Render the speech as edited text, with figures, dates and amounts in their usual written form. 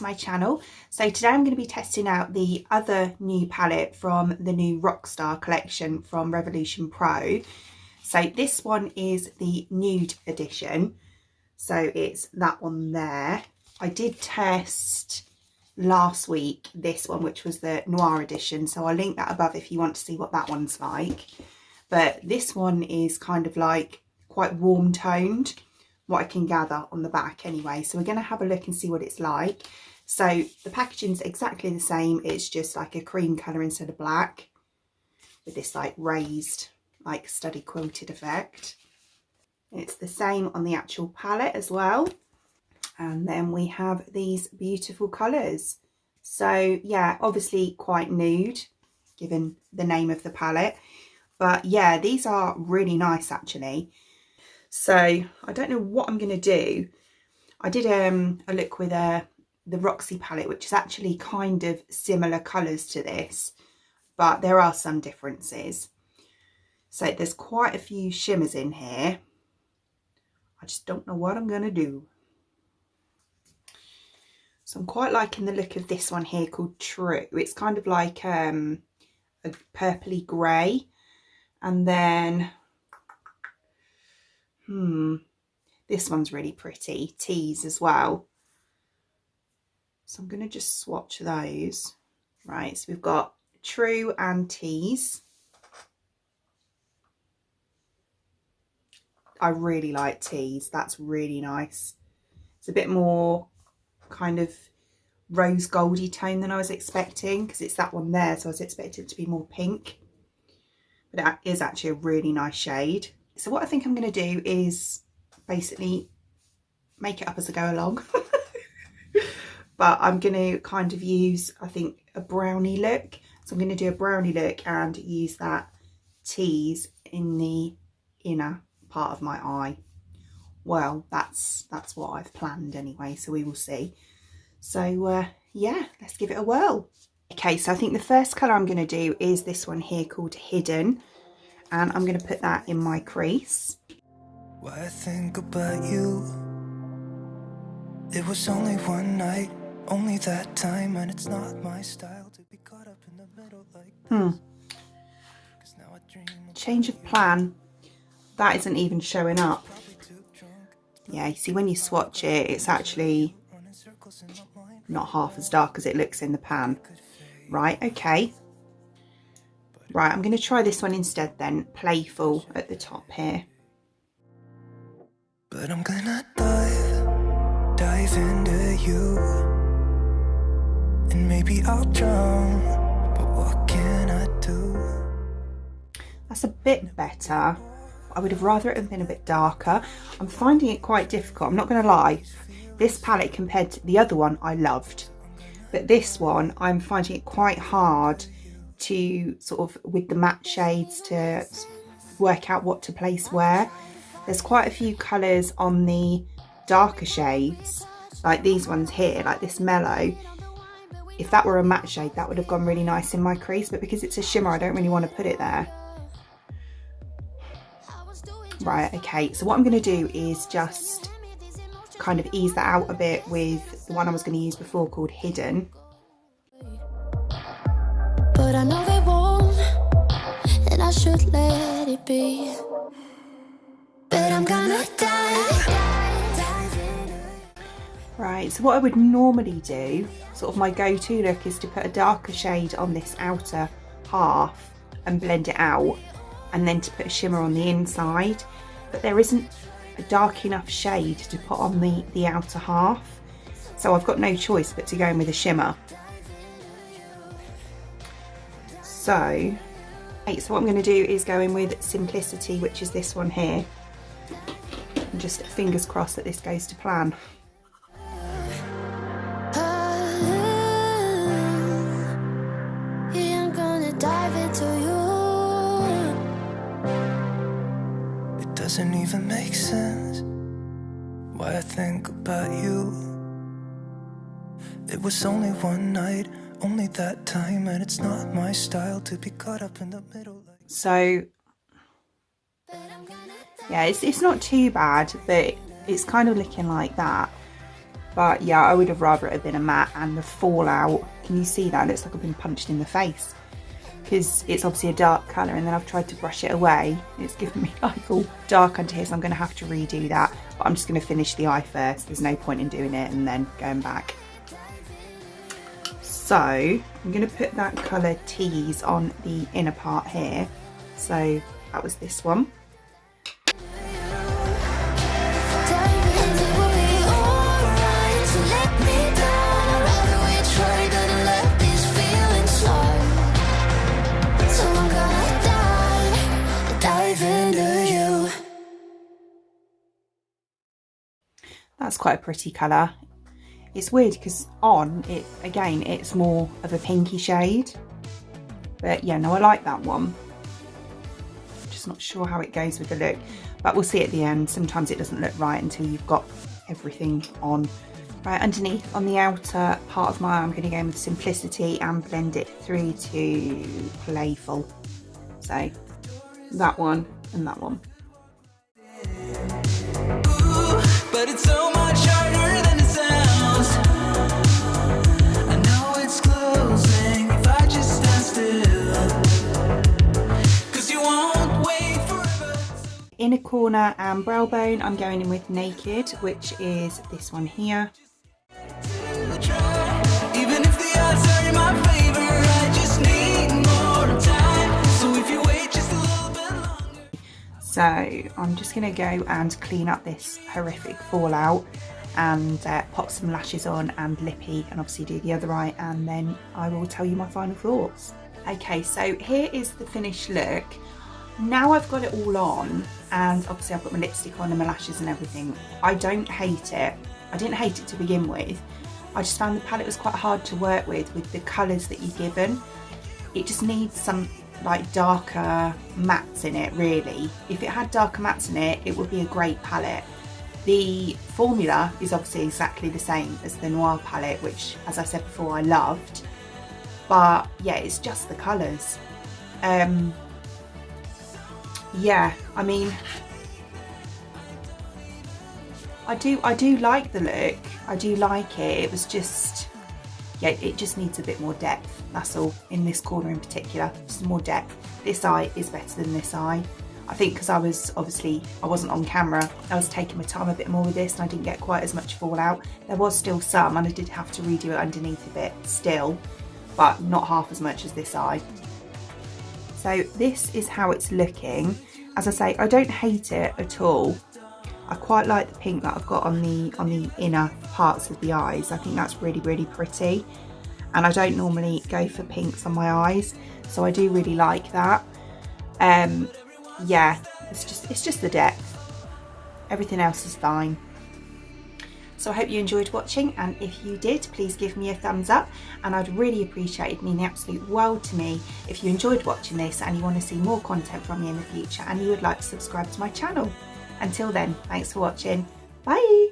to my channel. So today I'm going to be testing out the other new palette from the new Rockstar collection from Revolution Pro. So this one is the Nude Edition. So it's that one there. I did test last week this one, which was the Noir Edition. So I'll link that above if you want to see what that one's like. But this one is kind of like quite warm toned, what I can gather on the back anyway. So we're going to have a look and see what it's like. So the packaging's exactly the same. It's just like a cream colour instead of black with this like raised, like study quilted effect. It's the same on the actual palette as well. And then we have these beautiful colours. So yeah, obviously quite nude, given the name of the palette. But yeah, these are really nice actually. So I don't know what I'm going to do. I did a look with the Roxy palette, which is actually kind of similar colours to this, but there are some differences. So there's quite a few shimmers in here. I just don't know what I'm going to do. So I'm quite liking the look of this one here called True. It's kind of like a purpley grey. And then, this one's really pretty. Tease as well. So I'm going to just swatch those. Right, so we've got True and Tease. I really like Tease. That's really nice. It's a bit more kind of rose goldy tone than I was expecting, because it's that one there, so I was expecting it to be more pink. But it is actually a really nice shade. So what I think I'm going to do is basically make it up as I go along. But I'm going to kind of use, I think, a brownie look. So I'm going to do a brownie look and use that tease in the inner part of my eye. Well, that's what I've planned anyway, so we will see. So yeah, let's give it a whirl. Okay, so I think the first colour I'm going to do is this one here called Hidden, and I'm going to put that in my crease. Why I think about you, it was only one night, only that time, and it's not my style to be caught up in the middle like Change of plan. That isn't even showing up. Yeah, you see when you swatch it, it's actually not half as dark as it looks in the pan. Right, okay. Right, I'm going to try this one instead then. Playful at the top here. But I'm gonna dive into you, and maybe I'll drown, but what can I do? That's a bit better. I would have rather it have been a bit darker. I'm finding it quite difficult, I'm not going to lie. This palette compared to the other one I loved. But this one, I'm finding it quite hard to sort of, with the matte shades, to work out what to place where. There's quite a few colours on the darker shades, like these ones here, like this mellow. If that were a matte shade, that would have gone really nice in my crease, but because it's a shimmer, I don't really want to put it there. Right, okay, so what I'm going to do is just kind of ease that out a bit with the one I was going to use before called Hidden. But I know they won't, and I should let it be. But I'm gonna die. Right, so what I would normally do, sort of my go-to look, is to put a darker shade on this outer half and blend it out, and then to put a shimmer on the inside. But there isn't a dark enough shade to put on the outer half, so I've got no choice but to go in with a shimmer. So what I'm going to do is go in with Simplicity, which is this one here, and just fingers crossed that this goes to plan. Yeah, I'm gonna dive into you. It doesn't even make sense why I think about you. It was only one night, only that time, and it's not my style to be caught up in the middle. So yeah, it's not too bad, but it's kind of looking like that. But yeah, I would have rather it have been a matte, and the fallout, can you see that? It looks like I've been punched in the face, because it's obviously a dark colour, and then I've tried to brush it away. It's given me like all dark under here, so I'm going to have to redo that. But I'm just going to finish the eye first. There's no point in doing it and then going back. So I'm going to put that colour tease on the inner part here. So that was this one. That's quite a pretty colour. It's weird because on it, again, it's more of a pinky shade. But yeah, no, I like that one. Just not sure how it goes with the look, but we'll see at the end. Sometimes it doesn't look right until you've got everything on. Right, underneath on the outer part of my eye, I'm going to go in with Simplicity and blend it through to Playful. So that one and that one. But it's so much harder than it sounds. I know it's closing if I just stand still, 'cause you won't wait forever. Inner corner and brow bone, I'm going in with Naked, which is this one here. Even if the odds are in my favor, I just need more time. So if you wait just a little bit longer. So I'm just going to go and clean up this horrific fallout and pop some lashes on and lippy, and obviously do the other eye, and then I will tell you my final thoughts. Okay, so here is the finished look. Now I've got it all on, and obviously I've got my lipstick on and my lashes and everything. I don't hate it. I didn't hate it to begin with. I just found the palette was quite hard to work with the colours that you're given. It just needs some like darker mattes in it, really. If it had darker mattes in it, it would be a great palette. The formula is obviously exactly the same as the Noir palette, which, as I said before, I loved. But yeah, it's just the colours. Yeah, I mean, I do like the look. I do like it. It was just, yeah, it just needs a bit more depth. That's all, in this corner in particular, just more depth. This eye is better than this eye. I think because I wasn't on camera, I was taking my time a bit more with this, and I didn't get quite as much fallout. There was still some, and I did have to redo it underneath a bit still, but not half as much as this eye. So this is how it's looking. As I say, I don't hate it at all. I quite like the pink that I've got on the inner parts of the eyes. I think that's really, really pretty. And I don't normally go for pinks on my eyes, so I do really like that. Yeah, it's just the depth. Everything else is fine. So I hope you enjoyed watching, and if you did, please give me a thumbs up, and I'd really appreciate it, mean the absolute world to me, if you enjoyed watching this and you want to see more content from me in the future, and you would like to subscribe to my channel. Until then, thanks for watching. Bye!